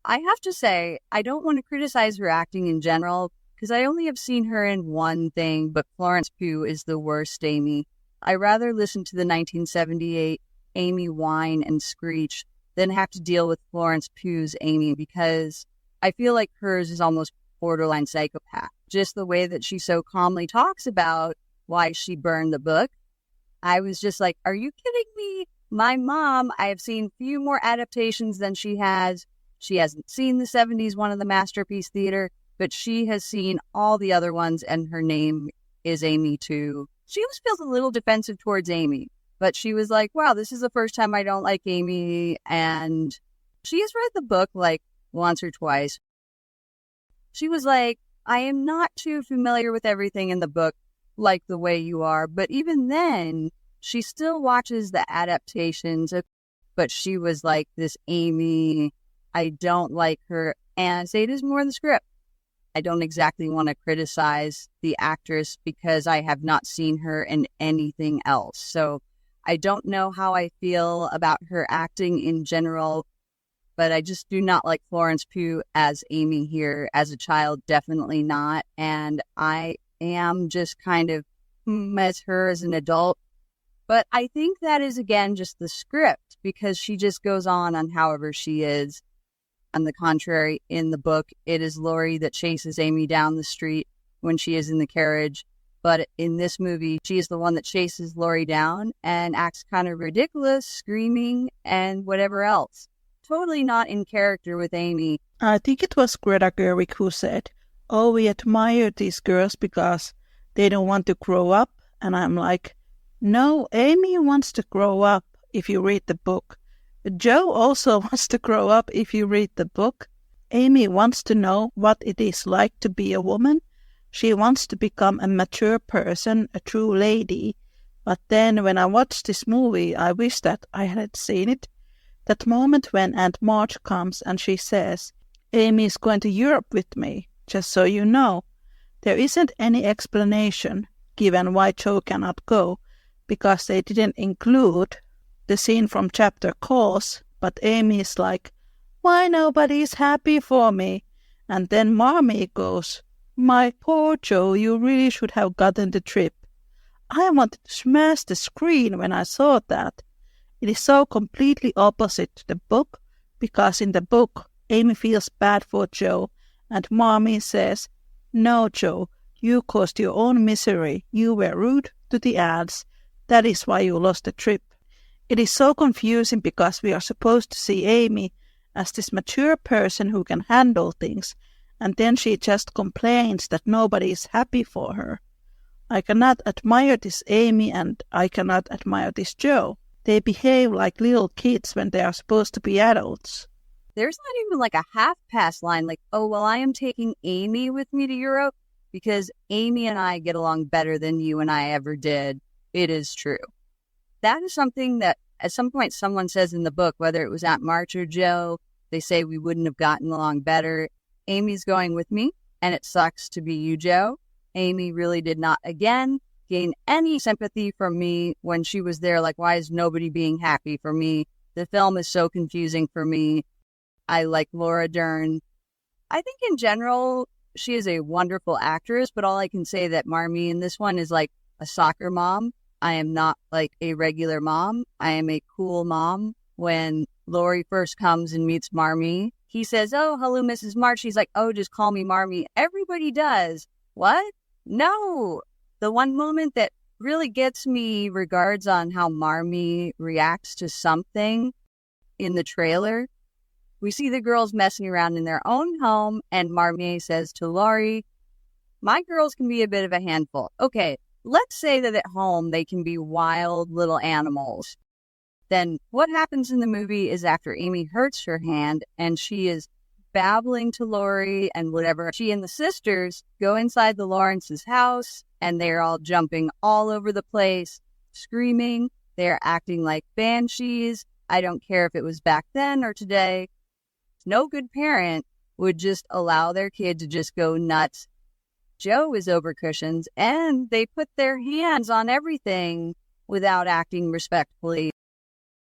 I have to say, I don't want to criticize her acting in general because I only have seen her in one thing, but Florence Pugh is the worst Amy. I rather listen to the 1978 Amy whine and screech than have to deal with Florence Pugh's Amy because I feel like hers is almost borderline psychopath. Just the way that she so calmly talks about why she burned the book. I was just like, are you kidding me? My mom, I have seen few more adaptations than she has. She hasn't seen the 70s one of the Masterpiece Theater, but she has seen all the other ones, and her name is Amy too. She always feels a little defensive towards Amy, but she was like, wow, this is the first time I don't like Amy. And she has read the book like once or twice. She was like, I am not too familiar with everything in the book like the way you are. But even then, she still watches the adaptations. But she was like, this Amy, I don't like her. And I say it is more the script. I don't exactly want to criticize the actress because I have not seen her in anything else. So I don't know how I feel about her acting in general, but I just do not like Florence Pugh as Amy here. As a child, definitely not. And I am just kind of as her as an adult. But I think that is, again, just the script because she just goes on however she is. On the contrary, in the book, it is Laurie that chases Amy down the street when she is in the carriage. But in this movie, she is the one that chases Laurie down and acts kind of ridiculous, screaming and whatever else. Totally not in character with Amy. I think it was Greta Gerwig who said, oh, we admire these girls because they don't want to grow up. And I'm like, no, Amy wants to grow up if you read the book. Jo also wants to grow up if you read the book. Amy wants to know what it is like to be a woman. She wants to become a mature person, a true lady. But then when I watched this movie, I wish that I had seen it. That moment when Aunt March comes and she says, Amy is going to Europe with me, just so you know. There isn't any explanation given why Jo cannot go, because they didn't include the scene from chapter calls, but Amy is like, why nobody is happy for me? And then Marmee goes, my poor Jo, you really should have gotten the trip. I wanted to smash the screen when I saw that. It is so completely opposite to the book, because in the book, Amy feels bad for Jo, and Marmee says, no, Jo, you caused your own misery. You were rude to the ants. That is why you lost the trip. It is so confusing because we are supposed to see Amy as this mature person who can handle things, and then she just complains that nobody is happy for her. I cannot admire this Amy and I cannot admire this Jo. They behave like little kids when they are supposed to be adults. There's not even like a half-pass line like, oh, well, I am taking Amy with me to Europe because Amy and I get along better than you and I ever did. It is true. That is something that at some point someone says in the book, whether it was Aunt March or Jo, they say we wouldn't have gotten along better. Amy's going with me, and it sucks to be you, Jo. Amy really did not, again, gain any sympathy from me when she was there. Like, why is nobody being happy for me? The film is so confusing for me. I like Laura Dern. I think in general, she is a wonderful actress, but all I can say that Marmee in this one is like a soccer mom. I am not like a regular mom. I am a cool mom. When Laurie first comes and meets Marmee, he says, oh, hello, Mrs. March. She's like, oh, just call me Marmee. Everybody does. What? No. The one moment that really gets me regards on how Marmee reacts to something in the trailer. We see the girls messing around in their own home, and Marmee says to Laurie, my girls can be a bit of a handful. Okay. Let's say that at home they can be wild little animals. Then what happens in the movie is after Amy hurts her hand and she is babbling to Laurie and whatever, she and the sisters go inside the Lawrence's house and they're all jumping all over the place, screaming. They're acting like banshees. I don't care if it was back then or today. No good parent would just allow their kid to just go nuts. Jo is over cushions, and they put their hands on everything without acting respectfully.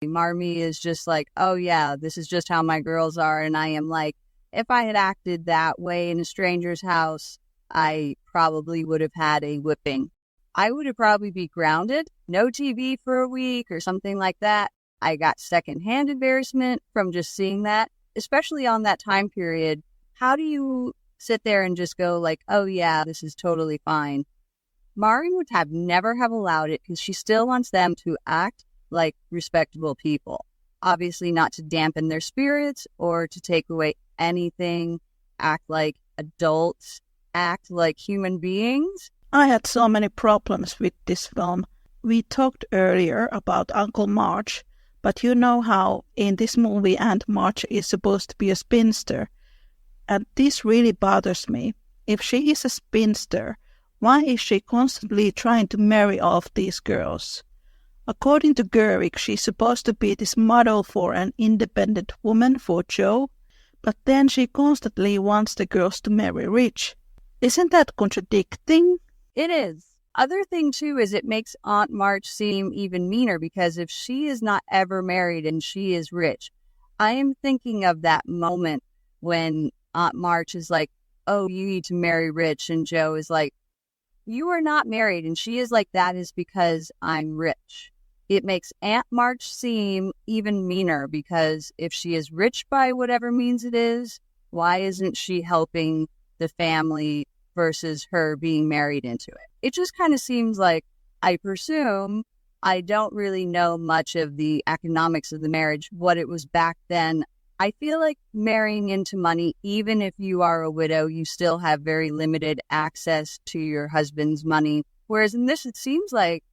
Marmee is just like, oh yeah, this is just how my girls are, and I am like, if I had acted that way in a stranger's house, I probably would have had a whipping. I would have probably be grounded, no TV for a week or something like that. I got secondhand embarrassment from just seeing that, especially on that time period. How do you sit there and just go like, oh yeah, this is totally fine? Mari would have never have allowed it because she still wants them to act like respectable people. Obviously not to dampen their spirits or to take away anything, act like adults, act like human beings. I had so many problems with this film. We talked earlier about Uncle March, but you know how in this movie Aunt March is supposed to be a spinster. And this really bothers me. If she is a spinster, why is she constantly trying to marry off these girls? According to Gerwig, she's supposed to be this model for an independent woman for Jo, but then she constantly wants the girls to marry rich. Isn't that contradicting? It is. Other thing, too, is it makes Aunt March seem even meaner because if she is not ever married and she is rich, I am thinking of that moment when Aunt March is like, oh, you need to marry rich. And Jo is like, you are not married. And she is like, that is because I'm rich. It makes Aunt March seem even meaner because if she is rich by whatever means it is, why isn't she helping the family versus her being married into it? It just kind of seems like, I presume, I don't really know much of the economics of the marriage, what it was back then. I feel like marrying into money, even if you are a widow, you still have very limited access to your husband's money. Whereas in this, it seems like,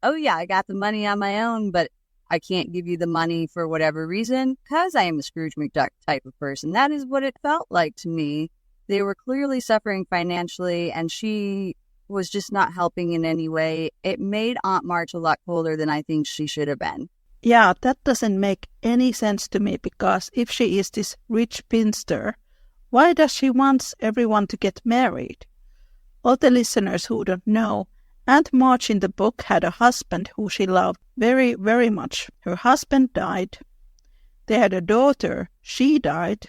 oh yeah, I got the money on my own, but I can't give you the money for whatever reason because I am a Scrooge McDuck type of person. That is what it felt like to me. They were clearly suffering financially, and she was just not helping in any way. It made Aunt March a lot colder than I think she should have been. Yeah, that doesn't make any sense to me, because if she is this rich spinster, why does she want everyone to get married? All the listeners who don't know, Aunt March in the book had a husband who she loved very, very much. Her husband died. They had a daughter. She died.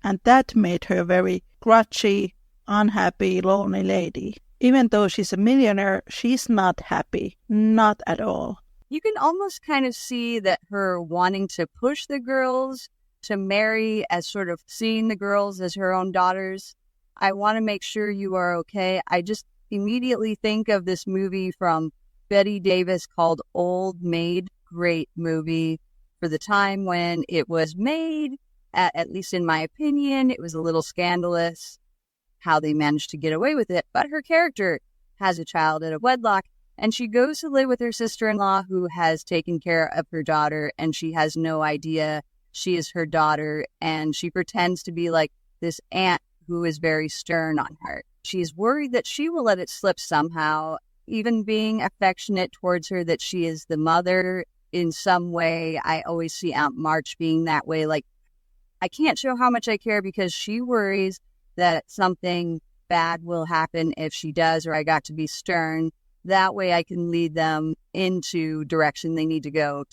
And that made her a very grouchy, unhappy, lonely lady. Even though she's a millionaire, she's not happy. Not at all. You can almost kind of see that her wanting to push the girls to marry as sort of seeing the girls as her own daughters. I want to make sure you are okay. I just immediately think of this movie from Betty Davis called Old Maid. Great movie for the time when it was made. At least in my opinion, it was a little scandalous how they managed to get away with it. But her character has a child out of wedlock, and she goes to live with her sister-in-law who has taken care of her daughter, and she has no idea she is her daughter, and she pretends to be like this aunt who is very stern on her. She's worried that she will let it slip somehow, even being affectionate towards her, that she is the mother in some way. I always see Aunt March being that way, like, I can't show how much I care because she worries that something bad will happen if she does, or I got to be stern. That way I can lead them into direction they need to go.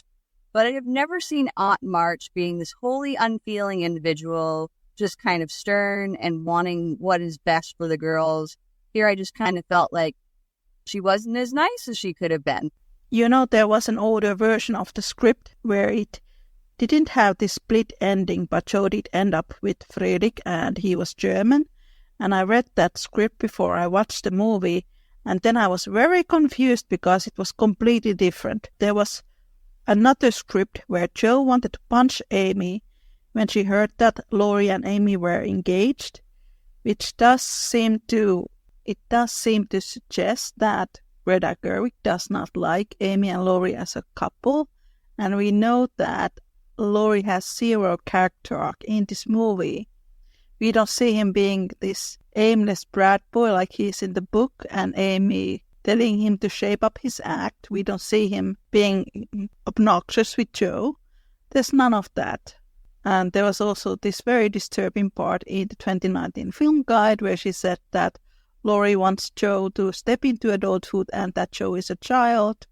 But I have never seen Aunt March being this wholly unfeeling individual, just kind of stern and wanting what is best for the girls. Here I just kind of felt like she wasn't as nice as she could have been. You know, there was an older version of the script where it didn't have this split ending, but Jo did end up with Friedrich, and he was German. And I read that script before I watched the movie, and then I was very confused because it was completely different. There was another script where Jo wanted to punch Amy when she heard that Laurie and Amy were engaged, which does seem to suggest that Greta Gerwig does not like Amy and Laurie as a couple, and we know that Laurie has zero character arc in this movie. We don't see him being this aimless brat boy like he is in the book, and Amy telling him to shape up his act. We don't see him being obnoxious with Jo. There's none of that. And there was also this very disturbing part in the 2019 film guide where she said that Laurie wants Jo to step into adulthood and that Jo is a child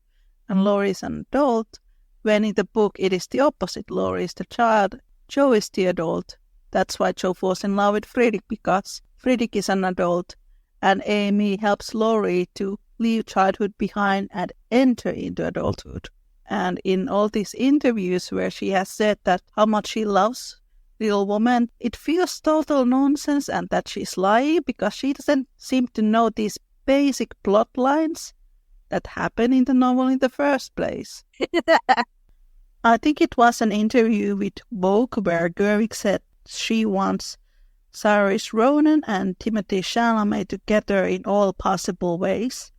and Laurie is an adult, when in the book it is the opposite. Laurie is the child, Jo is the adult, That's why Jo falls in love with Friedrich, because Friedrich is an adult and Amy helps Laurie to leave childhood behind and enter into adulthood. And in all these interviews where she has said that how much she loves Little Woman, it feels total nonsense and that she's lying because she doesn't seem to know these basic plot lines that happen in the novel in the first place. I think it was an interview with Vogue where Gerwig said she wants Saoirse Ronan and Timothée Chalamet together in all possible ways.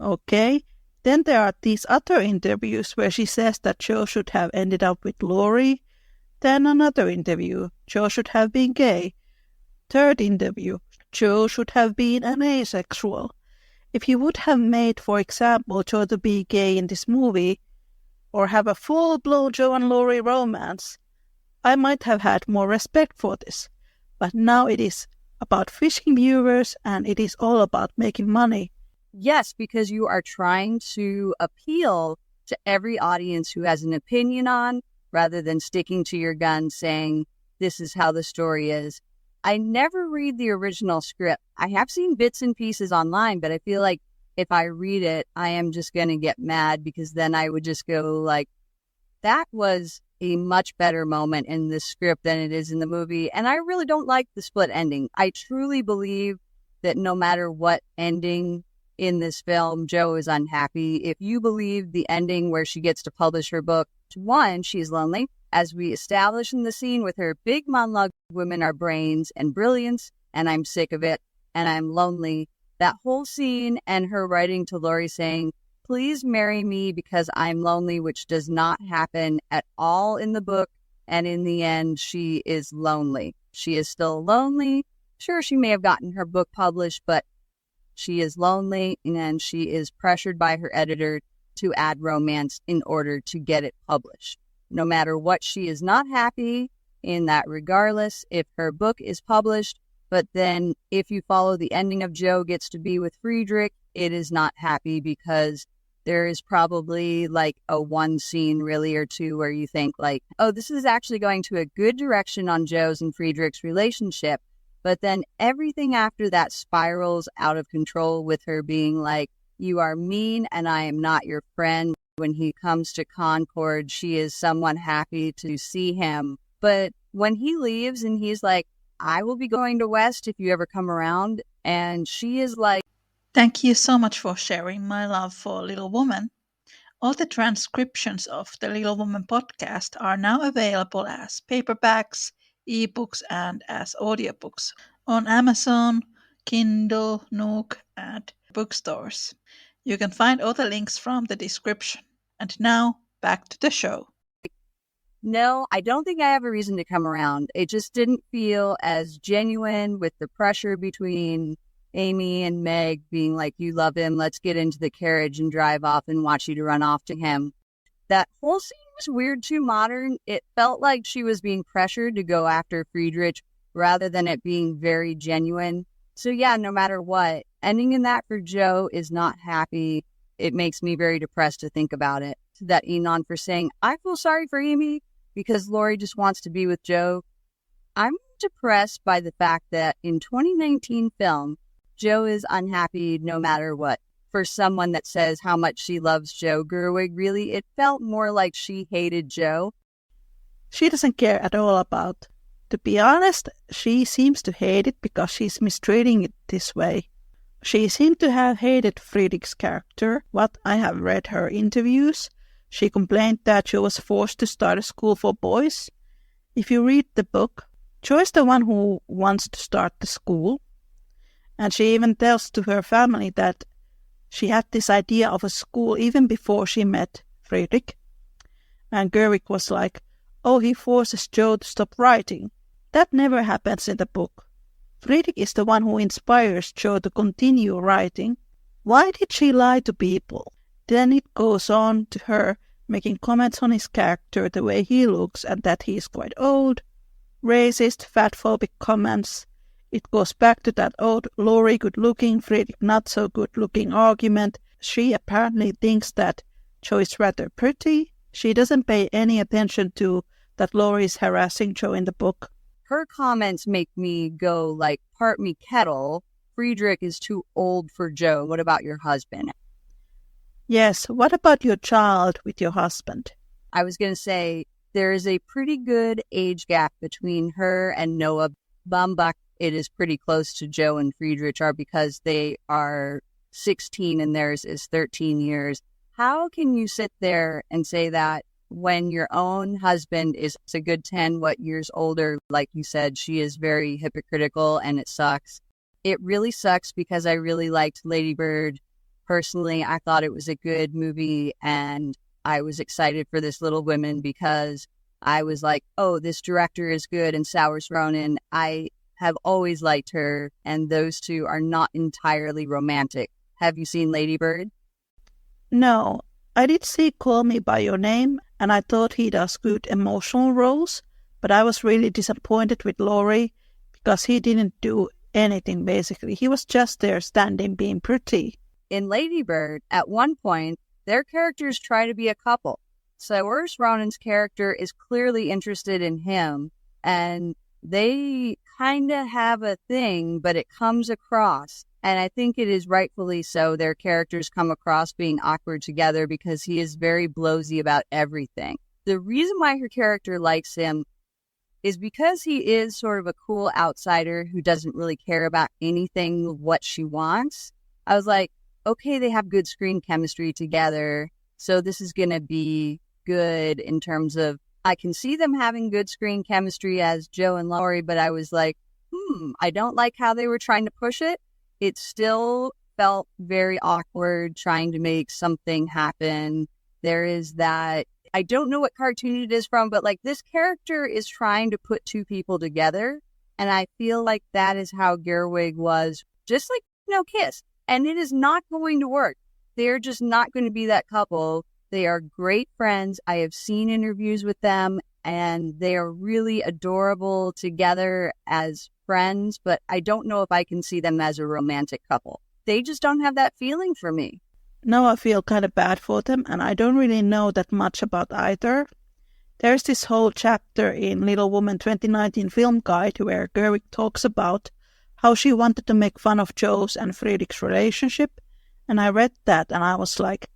Okay, then there are these other interviews where she says that Jo should have ended up with Laurie. Then another interview, Jo should have been gay. Third interview, Jo should have been an asexual. If you would have made, for example, Jo to be gay in this movie, or have a full-blown Jo and Laurie romance, I might have had more respect for this. But now it is about fishing viewers and it is all about making money. Yes, because you are trying to appeal to every audience who has an opinion on, rather than sticking to your gun saying, this is how the story is. I never read the original script. I have seen bits and pieces online, but I feel like if I read it, I am just going to get mad because then I would just go like, that was a much better moment in the script than it is in the movie. And I really don't like the split ending. I truly believe that no matter what ending in this film, Jo is unhappy. If you believe the ending where she gets to publish her book, one, she's lonely. As we establish in the scene with her big monologue, women are brains and brilliance, and I'm sick of it, and I'm lonely. That whole scene and her writing to Laurie saying, please marry me because I'm lonely, which does not happen at all in the book. And in the end, she is lonely. She is still lonely. Sure, she may have gotten her book published, but she is lonely and she is pressured by her editor to add romance in order to get it published. No matter what, she is not happy in that regardless if her book is published. But then if you follow the ending of Jo gets to be with Friedrich, it is not happy because there is probably like a one scene really or two where you think like, oh, this is actually going to a good direction on Jo's and Friedrich's relationship. But then everything after that spirals out of control with her being like, you are mean and I am not your friend. When he comes to Concord, she is someone happy to see him. But when he leaves and he's like, I will be going to West if you ever come around. And she is like, thank you so much for sharing my love for Little Woman. All the transcriptions of the Little Woman podcast are now available as paperbacks, ebooks, and as audiobooks on Amazon, Kindle, Nook, and bookstores. You can find all the links from the description. And now, back to the show. no, I don't think I have a reason to come around. It just didn't feel as genuine with the pressure between Amy and Meg being like, you love him, let's get into the carriage and drive off and watch you to run off to him. That whole scene was weird, too modern. It felt like she was being pressured to go after Friedrich rather than it being very genuine. So yeah, no matter what, ending in that for Jo is not happy. It makes me very depressed to think about it. To that Enon for saying, I feel sorry for Amy because Laurie just wants to be with Jo. I'm depressed by the fact that in 2019 film, Jo is unhappy no matter what. For someone that says how much she loves Jo, Gerwig, really, it felt more like she hated Jo. She doesn't care at all about. To be honest, she seems to hate it because she's mistreating it this way. She seemed to have hated Friedrich's character. What I have read her interviews, she complained that she was forced to start a school for boys. If you read the book, Jo is the one who wants to start the school. And she even tells to her family that she had this idea of a school even before she met Friedrich. And Gerwig was like, oh, he forces Jo to stop writing. That never happens in the book. Friedrich is the one who inspires Jo to continue writing. Why did she lie to people? Then it goes on to her making comments on his character, the way he looks, and that he is quite old. Racist, fatphobic comments. It goes back to that old Laurie good-looking, Friedrich not-so-good-looking argument. She apparently thinks that Jo is rather pretty. She doesn't pay any attention to that Laurie is harassing Jo in the book. her comments make me go like, part me kettle. Friedrich is too old for Jo. What about your husband? Yes, what about your child with your husband? I was going to say there is a pretty good age gap between her and Noah Baumbach. It is pretty close to Jo and Friedrich are because they are 16 and theirs is 13 years. How can you sit there and say that when your own husband is a good 10 years older? Like you said, she is very hypocritical and it sucks. It really sucks because I really liked Lady Bird. Personally, I thought it was a good movie and I was excited for this Little Women because I was like, oh, this director is good, and Saoirse Ronan, I have always liked her, and those two are not entirely romantic. Have you seen Lady Bird? No, I did see Call Me By Your Name, and I thought he does good emotional roles, but I was really disappointed with Laurie because he didn't do anything, basically. He was just there standing being pretty. In Lady Bird, at one point, their characters try to be a couple. Saoirse Ronan's character is clearly interested in him, and they kind of have a thing, but it comes across. And I think it is rightfully so. Their characters come across being awkward together because he is very blowsy about everything. The reason why her character likes him is because he is sort of a cool outsider who doesn't really care about anything what she wants. I was like, okay, they have good screen chemistry together, so this is going to be good in terms of, I can see them having good screen chemistry as Jo and Laurie, but I was like, I don't like how they were trying to push it. It still felt very awkward trying to make something happen. There is that, I don't know what cartoon it is from, but like this character is trying to put two people together. And I feel like that is how Gerwig was, just like, Kiss. And it is not going to work. They're just not going to be that couple. They are great friends. I have seen interviews with them, and they are really adorable together as friends, but I don't know if I can see them as a romantic couple. They just don't have that feeling for me. No, I feel kind of bad for them, and I don't really know that much about either. There's this whole chapter in Little Woman 2019 Film Guide where Gerwig talks about how she wanted to make fun of Jo's and Friedrich's relationship, and I read that and I was like,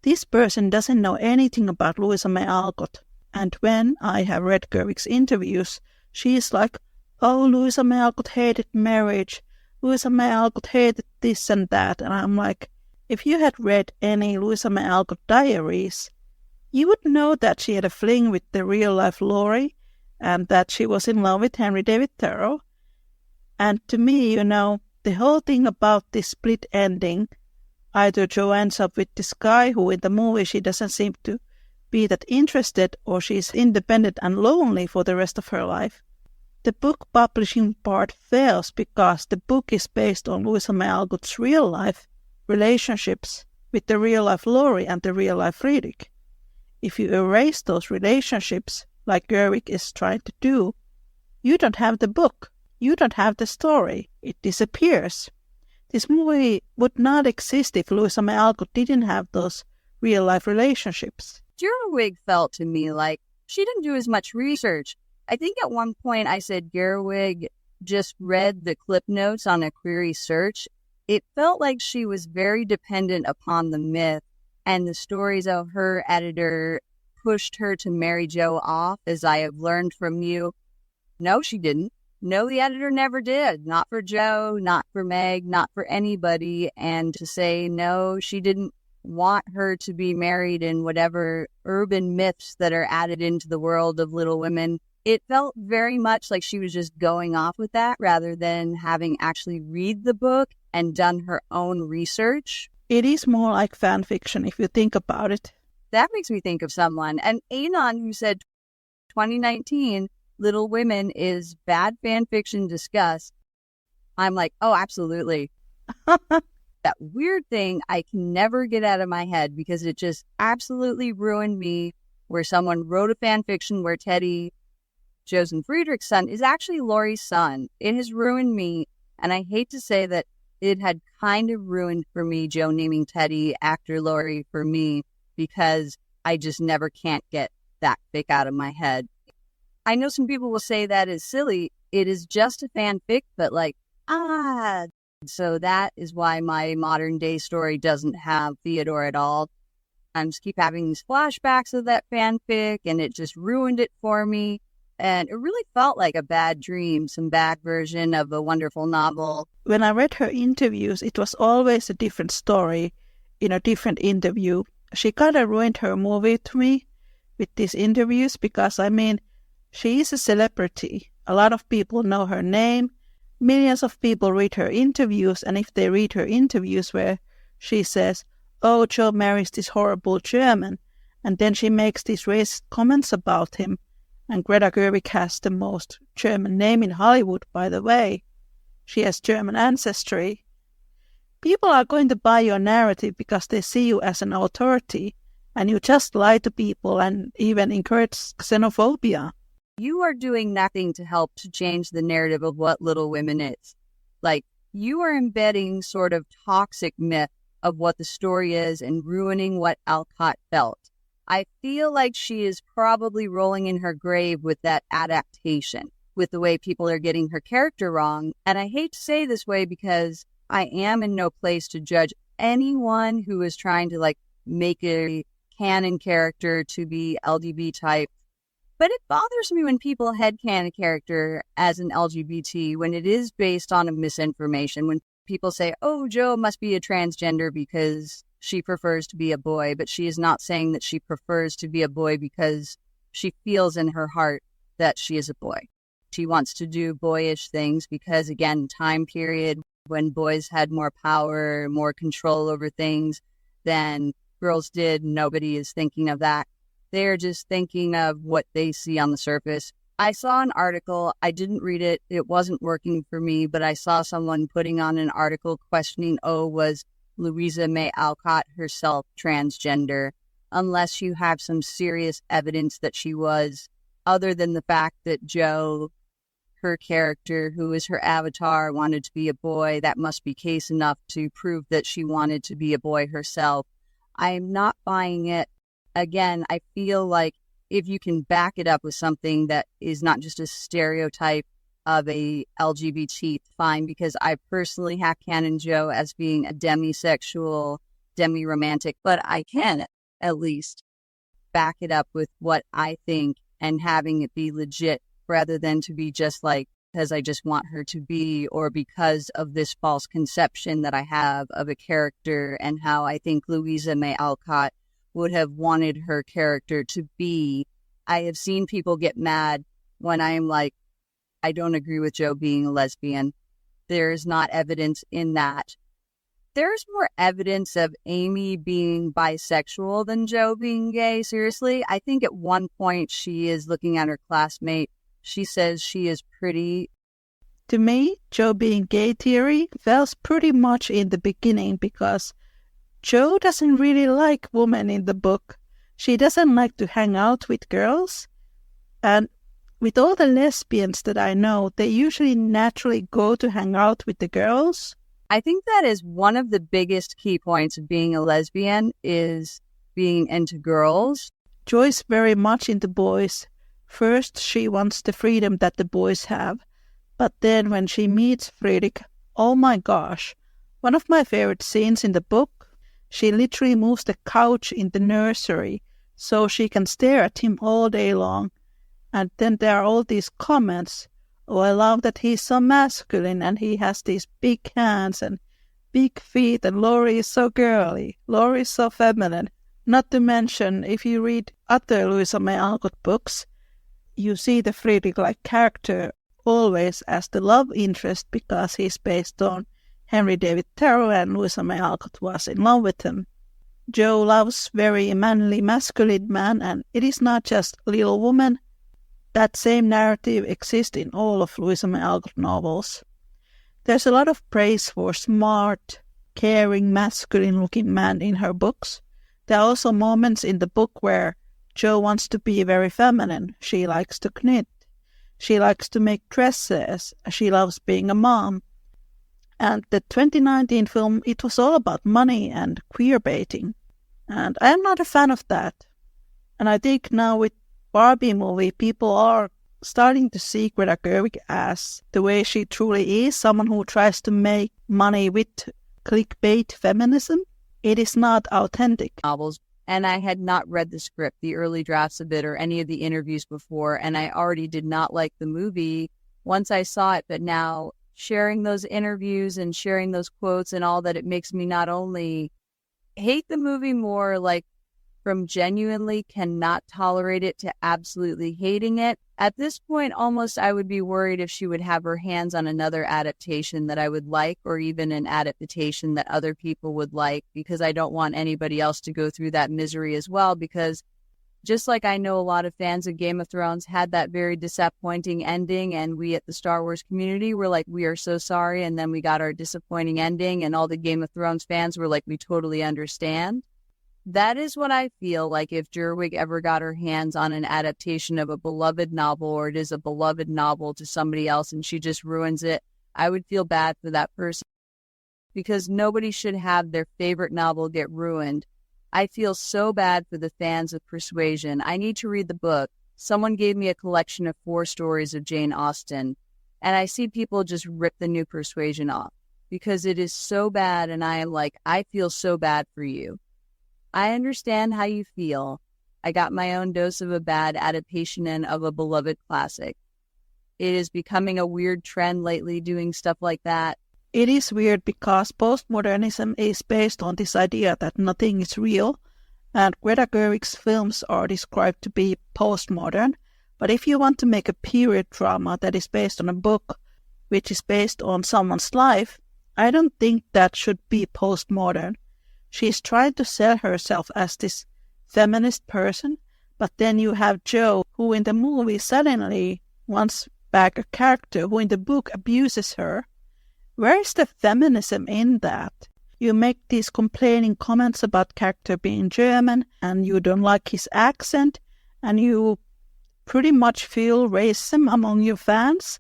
this person doesn't know anything about Louisa May Alcott. And when I have read Gerwig's interviews, she is like, oh, Louisa May Alcott hated marriage, Louisa May Alcott hated this and that, and I'm like, if you had read any Louisa May Alcott diaries, you would know that she had a fling with the real-life Laurie and that she was in love with Henry David Thoreau. And to me, the whole thing about this split ending, either Jo ends up with this guy who in the movie she doesn't seem to be that interested, or she's independent and lonely for the rest of her life. The book publishing part fails because the book is based on Louisa May Alcott's real-life relationships with the real-life Laurie and the real-life Friedrich. If you erase those relationships, like Gerwig is trying to do, you don't have the book. You don't have the story. It disappears. This movie would not exist if Louisa May Alcott didn't have those real-life relationships. Gerwig felt to me like she didn't do as much research. I think at one point I said Gerwig just read the clip notes on a query search. It felt like she was very dependent upon the myth and the stories of her editor pushed her to marry Jo off, as I have learned from you. No, she didn't. No, the editor never did. Not for Jo, not for Meg, not for anybody. And to say, no, she didn't want her to be married in whatever urban myths that are added into the world of Little Women. It felt very much like she was just going off with that rather than having actually read the book and done her own research. It is more like fan fiction if you think about it. That makes me think of someone. And Anon, who said 2019, Little Women is bad fan fiction discussed. I'm like, oh, absolutely. That weird thing I can never get out of my head because it just absolutely ruined me, where someone wrote a fan fiction where Teddy, Jo's and Friedrich's son, is actually Laurie's son. It has ruined me, and I hate to say that it had kind of ruined for me Jo naming Teddy after Laurie for me, because I just never can't get that fic out of my head. I know some people will say that is silly. It is just a fanfic, but so that is why my modern day story doesn't have Theodore at all. I just keep having these flashbacks of that fanfic, and it just ruined it for me. And it really felt like a bad dream, some bad version of a wonderful novel. When I read her interviews, it was always a different story in a different interview. She kind of ruined her movie to me with these interviews because, she is a celebrity. A lot of people know her name. Millions of people read her interviews, and if they read her interviews where she says, "Oh, Jo marries this horrible German," and then she makes these racist comments about him, and Greta Gerwig has the most German name in Hollywood, by the way. She has German ancestry. People are going to buy your narrative because they see you as an authority, and you just lie to people and even encourage xenophobia. You are doing nothing to help to change the narrative of what Little Women is. You are embedding sort of toxic myth of what the story is and ruining what Alcott felt. I feel like she is probably rolling in her grave with that adaptation, with the way people are getting her character wrong. And I hate to say this way because I am in no place to judge anyone who is trying to make a canon character to be LGBT type. But it bothers me when people headcanon a character as an LGBT when it is based on a misinformation. When people say, "Oh, Jo must be a transgender because she prefers to be a boy," but she is not saying that she prefers to be a boy because she feels in her heart that she is a boy. She wants to do boyish things because, again, time period when boys had more power, more control over things than girls did. Nobody is thinking of that. They're just thinking of what they see on the surface. I saw an article. I didn't read it. It wasn't working for me, but I saw someone putting on an article questioning, was Louisa May Alcott herself transgender, unless you have some serious evidence that she was, other than the fact that Jo, her character, who is her avatar, wanted to be a boy. That must be case enough to prove that she wanted to be a boy herself. I am not buying it. Again, I feel like if you can back it up with something that is not just a stereotype of a LGBT, fine, because I personally have canon Jo as being a demisexual, demi-romantic, but I can at least back it up with what I think and having it be legit rather than to be just because I just want her to be, or because of this false conception that I have of a character and how I think Louisa May Alcott would have wanted her character to be. I have seen people get mad when I am I don't agree with Jo being a lesbian. There is not evidence in that. There's more evidence of Amy being bisexual than Jo being gay, seriously. I think at one point she is looking at her classmate. She says she is pretty. To me, Jo being gay theory fails pretty much in the beginning because Jo doesn't really like women in the book. She doesn't like to hang out with girls. And with all the lesbians that I know, they usually naturally go to hang out with the girls. I think that is one of the biggest key points of being a lesbian is being into girls. Jo is very much into boys. First, she wants the freedom that the boys have. But then when she meets Friedrich, oh my gosh, one of my favorite scenes in the book, she literally moves the couch in the nursery so she can stare at him all day long. And then there are all these comments. "Oh, I love that he's so masculine and he has these big hands and big feet and Laurie is so girly. Laurie is so feminine." Not to mention, if you read other Louisa May Alcott books, you see the Friedrich-like character always as the love interest because he's based on Henry David Thoreau and Louisa May Alcott was in love with him. Jo loves very manly, masculine man, and it is not just Little Woman. That same narrative exists in all of Louisa May Alcott novels. There's a lot of praise for smart, caring, masculine-looking man in her books. There are also moments in the book where Jo wants to be very feminine. She likes to knit. She likes to make dresses. She loves being a mom. And the 2019 film, it was all about money and queerbaiting. And I am not a fan of that. And I think now with Barbie movie, people are starting to see Greta Gerwig as the way she truly is, someone who tries to make money with clickbait feminism. It is not authentic. Novels, and I had not read the script, the early drafts of it, or any of the interviews before, and I already did not like the movie once I saw it, but now sharing those interviews and sharing those quotes and all that, it makes me not only hate the movie more, like from genuinely cannot tolerate it to absolutely hating it. At this point, almost I would be worried if she would have her hands on another adaptation that I would like, or even an adaptation that other people would like, because I don't want anybody else to go through that misery as well. Because just like I know a lot of fans of Game of Thrones had that very disappointing ending, and we at the Star Wars community were like, we are so sorry, and then we got our disappointing ending, and all the Game of Thrones fans were like, we totally understand. That is what I feel like if Gerwig ever got her hands on an adaptation of a beloved novel, or it is a beloved novel to somebody else and she just ruins it. I would feel bad for that person, because nobody should have their favorite novel get ruined. I feel so bad for the fans of Persuasion. I need to read the book. Someone gave me a collection of 4 stories of Jane Austen, and I see people just rip the new Persuasion off because it is so bad, and I am like, I feel so bad for you. I understand how you feel. I got my own dose of a bad adaptation and of a beloved classic. It is becoming a weird trend lately, doing stuff like that. It is weird because postmodernism is based on this idea that nothing is real, and Greta Gerwig's films are described to be postmodern. But if you want to make a period drama that is based on a book, which is based on someone's life, I don't think that should be postmodern. She's trying to sell herself as this feminist person, but then you have Jo, who in the movie suddenly wants back a character who in the book abuses her. Where is the feminism in that? You make these complaining comments about character being German, and you don't like his accent, and you pretty much feel racism among your fans.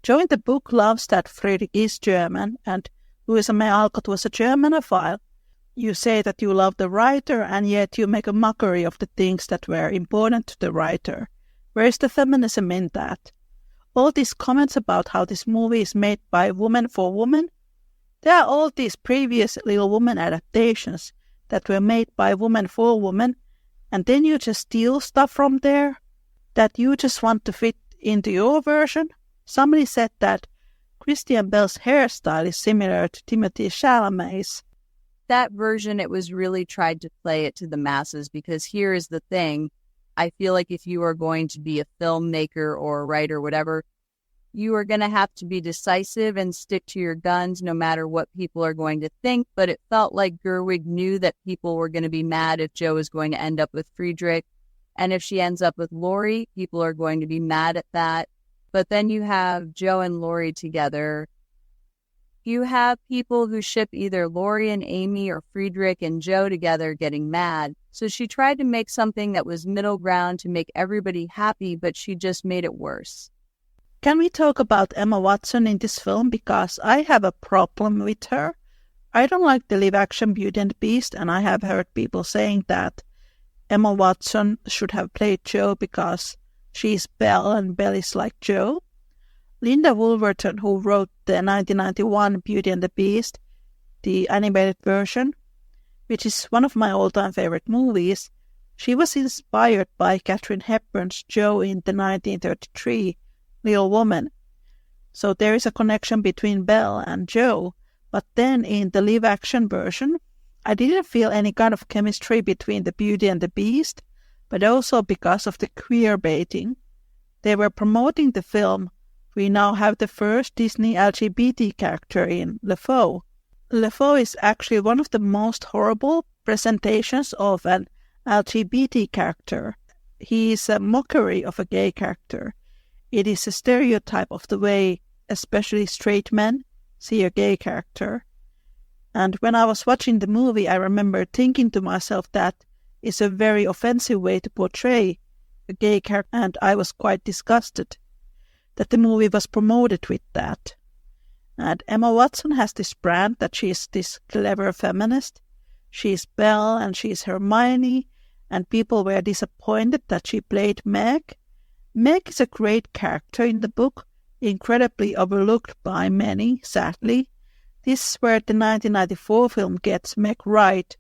Jo in the book loves that Friedrich is German, and Louisa May Alcott was a Germanophile. You say that you love the writer, and yet you make a mockery of the things that were important to the writer. Where is the feminism in that? All these comments about how this movie is made by woman for woman, there are all these previous Little Women adaptations that were made by woman for woman, and then you just steal stuff from there that you just want to fit into your version. Somebody said that Christian Bale's hairstyle is similar to Timothée Chalamet's. That version, it was really tried to play it to the masses, because here is the thing. I feel like if you are going to be a filmmaker or a writer, whatever, you are going to have to be decisive and stick to your guns no matter what people are going to think. But it felt like Gerwig knew that people were going to be mad if Jo is going to end up with Friedrich. And if she ends up with Laurie, people are going to be mad at that. But then you have Jo and Laurie together. You have people who ship either Laurie and Amy or Friedrich and Jo together getting mad. So she tried to make something that was middle ground to make everybody happy, but she just made it worse. Can we talk about Emma Watson in this film? Because I have a problem with her. I don't like the live-action Beauty and the Beast, and I have heard people saying that Emma Watson should have played Jo because she's Belle and Belle is like Jo. Linda Woolverton, who wrote the 1991 Beauty and the Beast, the animated version, which is one of my all-time favorite movies, she was inspired by Katharine Hepburn's Jo in the 1933 Little Woman. So there is a connection between Belle and Jo, but then in the live-action version, I didn't feel any kind of chemistry between the Beauty and the Beast, but also because of the queer baiting. They were promoting the film. We now have the first Disney LGBT character in LeFou. LeFou is actually one of the most horrible presentations of an LGBT character. He is a mockery of a gay character. It is a stereotype of the way especially straight men see a gay character. And when I was watching the movie, I remember thinking to myself that is a very offensive way to portray a gay character, and I was quite disgusted that the movie was promoted with that. And Emma Watson has this brand that she's this clever feminist. She's Belle and she's Hermione, and people were disappointed that she played Meg. Meg is a great character in the book, incredibly overlooked by many, sadly. This is where the 1994 film gets Meg right,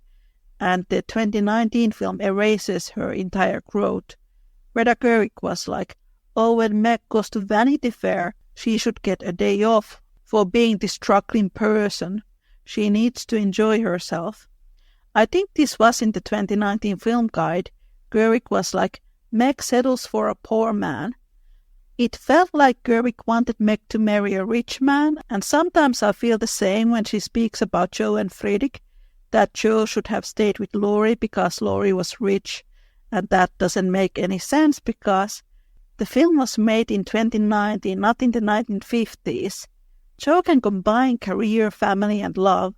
and the 2019 film erases her entire growth. Greta Gerwig was like, oh, when Meg goes to Vanity Fair, she should get a day off for being this struggling person. She needs to enjoy herself. I think this was in the 2019 film guide. Gerwig was like, Meg settles for a poor man. It felt like Gerwig wanted Meg to marry a rich man, and sometimes I feel the same when she speaks about Jo and Friedrich, that Jo should have stayed with Laurie because Laurie was rich, and that doesn't make any sense because the film was made in 2019, not in the 1950s. Jo can combine career, family, and love,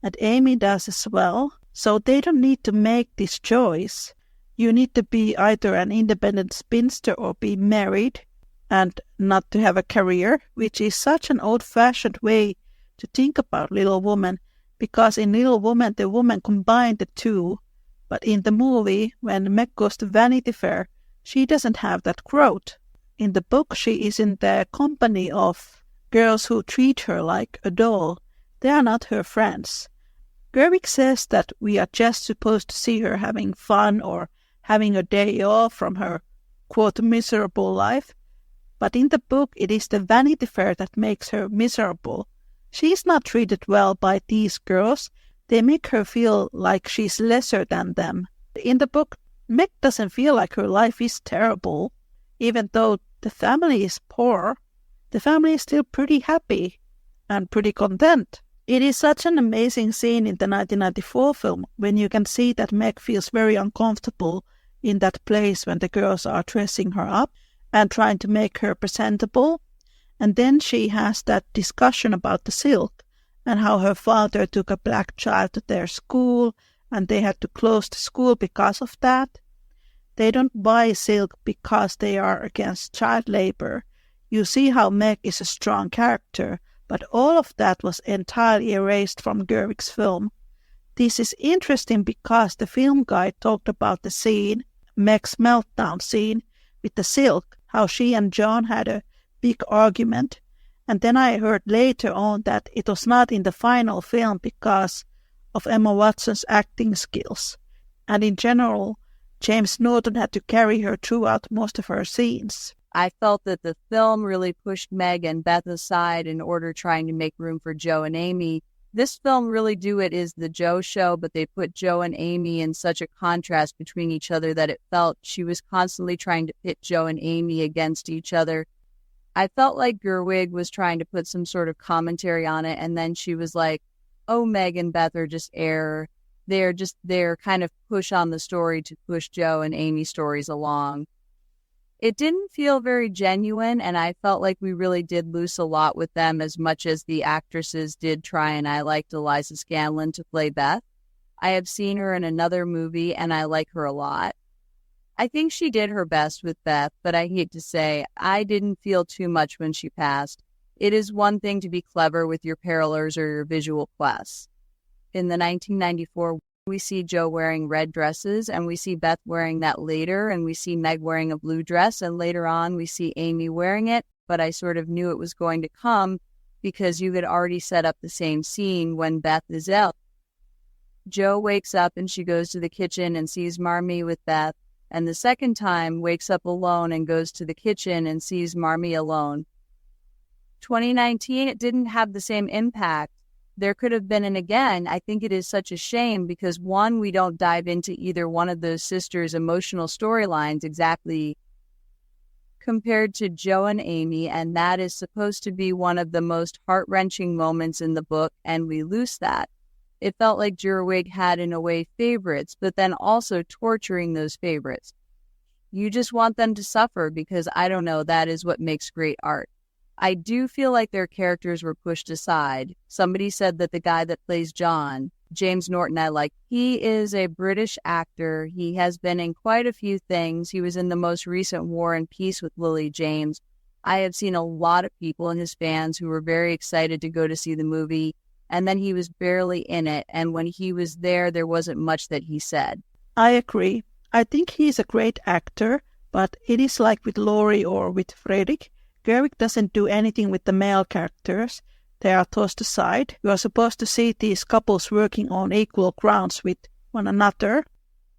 and Amy does as well, so they don't need to make this choice. You need to be either an independent spinster or be married and not to have a career, which is such an old-fashioned way to think about Little Woman, because in Little Woman the woman combined the two, but in the movie, when Meg goes to Vanity Fair, she doesn't have that growth. In the book, she is in the company of girls who treat her like a doll. They are not her friends. Gerwig says that we are just supposed to see her having fun or having a day off from her, quote, miserable life. But in the book, it is the Vanity Fair that makes her miserable. She is not treated well by these girls. They make her feel like she's lesser than them. In the book, Meg doesn't feel like her life is terrible. Even though the family is poor, the family is still pretty happy and pretty content. It is such an amazing scene in the 1994 film when you can see that Meg feels very uncomfortable in that place when the girls are dressing her up and trying to make her presentable. And then she has that discussion about the silk and how her father took a black child to their school and they had to close the school because of that. They don't buy silk because they are against child labor. You see how Meg is a strong character, but all of that was entirely erased from Gerwig's film. This is interesting because the film guide talked about the scene, Meg's meltdown scene, with the silk, how she and John had a big argument, and then I heard later on that it was not in the final film because of Emma Watson's acting skills, and in general, James Norton had to carry her throughout most of her scenes. I felt that the film really pushed Meg and Beth aside in order trying to make room for Jo and Amy. This film really is the Jo show, but they put Jo and Amy in such a contrast between each other that it felt she was constantly trying to pit Jo and Amy against each other. I felt like Gerwig was trying to put some sort of commentary on it, and then she was like, oh, Meg and Beth are just air. They're kind of push on the story to push Jo and Amy stories along. It didn't feel very genuine, and I felt like we really did lose a lot with them as much as the actresses did try, and I liked Eliza Scanlon to play Beth. I have seen her in another movie, and I like her a lot. I think she did her best with Beth, but I hate to say, I didn't feel too much when she passed. It is one thing to be clever with your parlors or your visual quests. In the 1994, we see Jo wearing red dresses, and we see Beth wearing that later, and we see Meg wearing a blue dress, and later on we see Amy wearing it, but I sort of knew it was going to come because you had already set up the same scene when Beth is out. Jo wakes up and she goes to the kitchen and sees Marmee with Beth, and the second time wakes up alone and goes to the kitchen and sees Marmee alone. 2019, it didn't have the same impact. There could have been, and again, I think it is such a shame because one, we don't dive into either one of those sisters' emotional storylines exactly compared to Jo and Amy, and that is supposed to be one of the most heart-wrenching moments in the book, and we lose that. It felt like Gerwig had, in a way, favorites, but then also torturing those favorites. You just want them to suffer because, I don't know, that is what makes great art. I do feel like their characters were pushed aside. Somebody said that the guy that plays John, James Norton, I like. He is a British actor. He has been in quite a few things. He was in the most recent War and Peace with Lily James. I have seen a lot of people and his fans who were very excited to go to see the movie, and then he was barely in it, and when he was there wasn't much that he said. I agree. I think he's a great actor, But it is like with Laurie or with Fredrik. Gerwig doesn't do anything with the male characters. They are tossed aside. You are supposed to see these couples working on equal grounds with one another.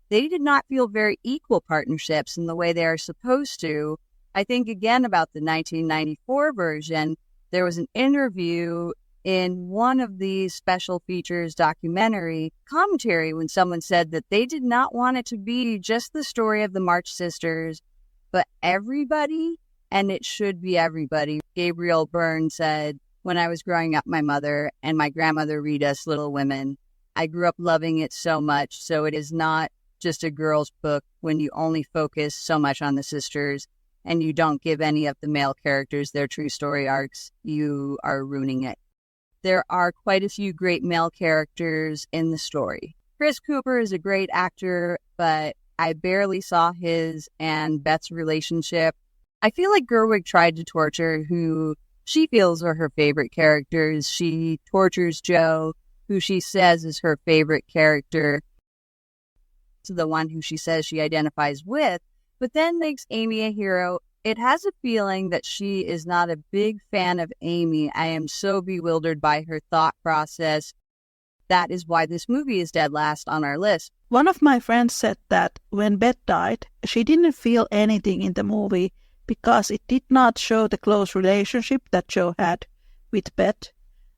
They did not feel very equal partnerships in the way they are supposed to. I think again about the 1994 version, there was an interview in one of these special features documentary commentary when someone said that they did not want it to be just the story of the March sisters, but everybody, and it should be everybody. Gabriel Byrne said, "When I was growing up, my mother and my grandmother read us Little Women. I grew up loving it so much, so it is not just a girl's book when you only focus so much on the sisters and you don't give any of the male characters their true story arcs. You are ruining it." There are quite a few great male characters in the story. Chris Cooper is a great actor, but I barely saw his and Beth's relationship. I feel like Gerwig tried to torture who she feels are her favorite characters. She tortures Jo, who she says is her favorite character, to the one who she says she identifies with, but then makes Amy a hero. It has a feeling that she is not a big fan of Amy. I am so bewildered by her thought process. That is why this movie is dead last on our list. One of my friends said that when Beth died, she didn't feel anything in the movie because it did not show the close relationship that Jo had with Beth.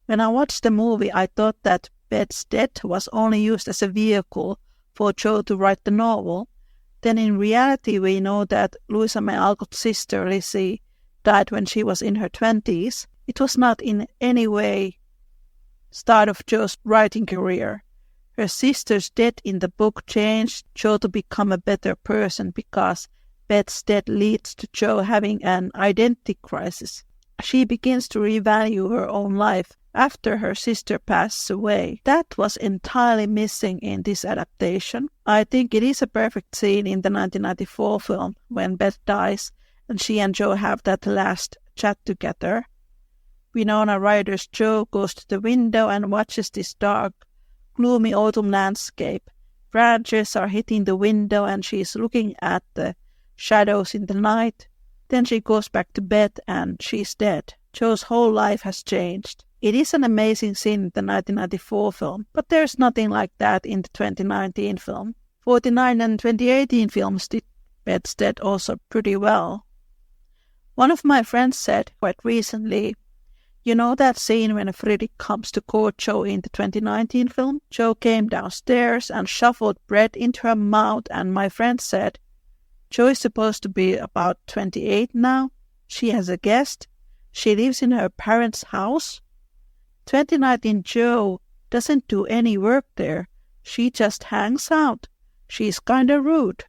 When I watched the movie, I thought that Beth's death was only used as a vehicle for Jo to write the novel. Then in reality, we know that Louisa May Alcott's sister, Lizzie, died when she was in her 20s. It was not in any way start of Jo's writing career. Her sister's death in the book changed Jo to become a better person because Beth's death leads to Jo having an identity crisis. She begins to revalue her own life after her sister passes away. That was entirely missing in this adaptation. I think it is a perfect scene in the 1994 film when Beth dies and she and Jo have that last chat together. Winona Ryder's Jo goes to the window and watches this dark, gloomy autumn landscape. Branches are hitting the window and she is looking at the shadows in the night. Then she goes back to bed and she's dead. Jo's whole life has changed. It is an amazing scene in the 1994 film, but there's nothing like that in the 2019 film. 49 and 2018 films did Beth's death also pretty well. One of my friends said quite recently, "You know that scene when Fredrik comes to court Jo in the 2019 film? Jo came downstairs and shuffled bread into her mouth, and my friend said, Jo is supposed to be about 28 now. She has a guest. She lives in her parents' house. 2019 Jo doesn't do any work there. She just hangs out. She's kinda rude.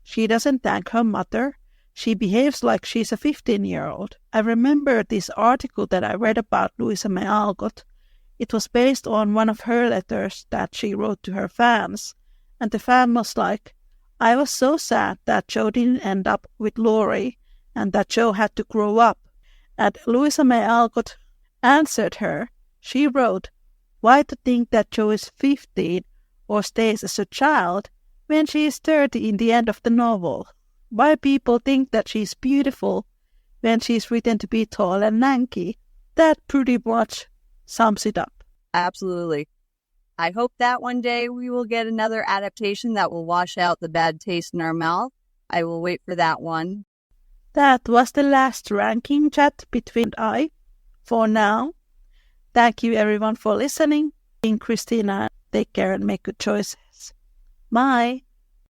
She doesn't thank her mother. She behaves like she's a 15-year-old. I remember this article that I read about Louisa May Alcott. It was based on one of her letters that she wrote to her fans. And the fan was like, I was so sad that Jo didn't end up with Laurie and that Jo had to grow up. And Louisa May Alcott answered her. She wrote, why to think that Jo is 15 or stays as a child when she is 30 in the end of the novel? Why people think that she's beautiful when she's written to be tall and lanky? That pretty much sums it up. Absolutely. I hope that one day we will get another adaptation that will wash out the bad taste in our mouth. I will wait for that one. That was the last ranking chat between I. For now, thank you everyone for listening. Christina, take care and make good choices. Bye.